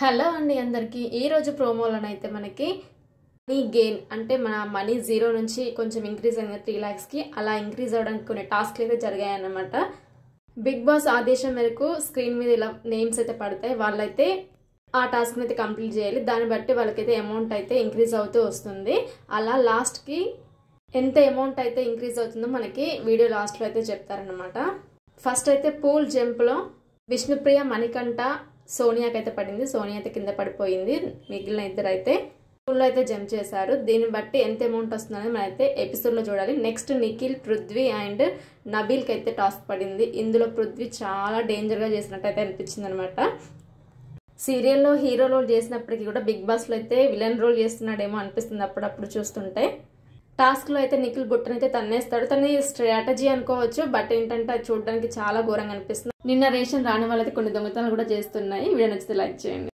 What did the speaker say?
Hello అండి అందరికి ఈ రోజు ప్రోమోలోనైతే మనకి మనీ గెయిన్ అంటే మన మనీ 0 నుంచి కొంచెం ఇంక్రీజ్ అయింది 3 lakhs కి అలా ఇంక్రీజ్ అవడానికి కొన్ని టాస్క్లు అయితే జరిగాయన్నమాట. బిగ్ బాస్ ఆదేశం మేరకు స్క్రీన్ మీద ఇలా నేమ్స్ అయితే పడతాయి. వాళ్ళైతే ఆ టాస్క్ అయితే కంప్లీట్ చేయాలి. దాన్ని బట్టి వాళ్ళకైతే అమౌంట్ అయితే ఇంక్రీజ్ అవుతూ వస్తుంది. అలా లాస్ట్ కి ఎంత అమౌంట్ అయితే ఇంక్రీజ్ అవుతుందో మనకి వీడియో లాస్ట్ లో అయితే చెప్తారన్నమాట. ఫస్ట్ అయితే పూల్ జంప్ లో విష్ణుప్రియ, మణికంఠ, సోనియాకి అయితే పడింది. సోనియా అయితే కింద పడిపోయింది. మిగిలిన ఇద్దరు అయితే పూల్లో అయితే జంప్ చేశారు. దీన్ని బట్టి ఎంత అమౌంట్ వస్తుందని మనం అయితే ఎపిసోడ్ లో చూడాలి. నెక్స్ట్ నిఖిల్, పృథ్వీ అండ్ నబీల్ కి అయితే టాస్క్ పడింది. ఇందులో పృథ్వీ చాలా డేంజర్ గా చేసినట్టు అయితే అనిపించింది అనమాట. సీరియల్లో హీరో రోల్ చేసినప్పటికీ కూడా బిగ్ బాస్ లో అయితే విలన్ రోల్ చేస్తున్నాడేమో అనిపిస్తుంది అప్పుడప్పుడు చూస్తుంటే. టాస్క్ లో అయితే నిఖిల్ బుట్టనైతే తన్నేస్తాడు. తన స్ట్రాటజీ అనుకోవచ్చు, బట్ ఏంటంటే అది చూడడానికి చాలా ఘోరంగా అనిపిస్తుంది. నిన్న రేషన్ రాని వాళ్ళైతే కొన్ని దొంగతనాలు కూడా చేస్తున్నాయి. వీడియో నచ్చితే లైక్ చేయండి.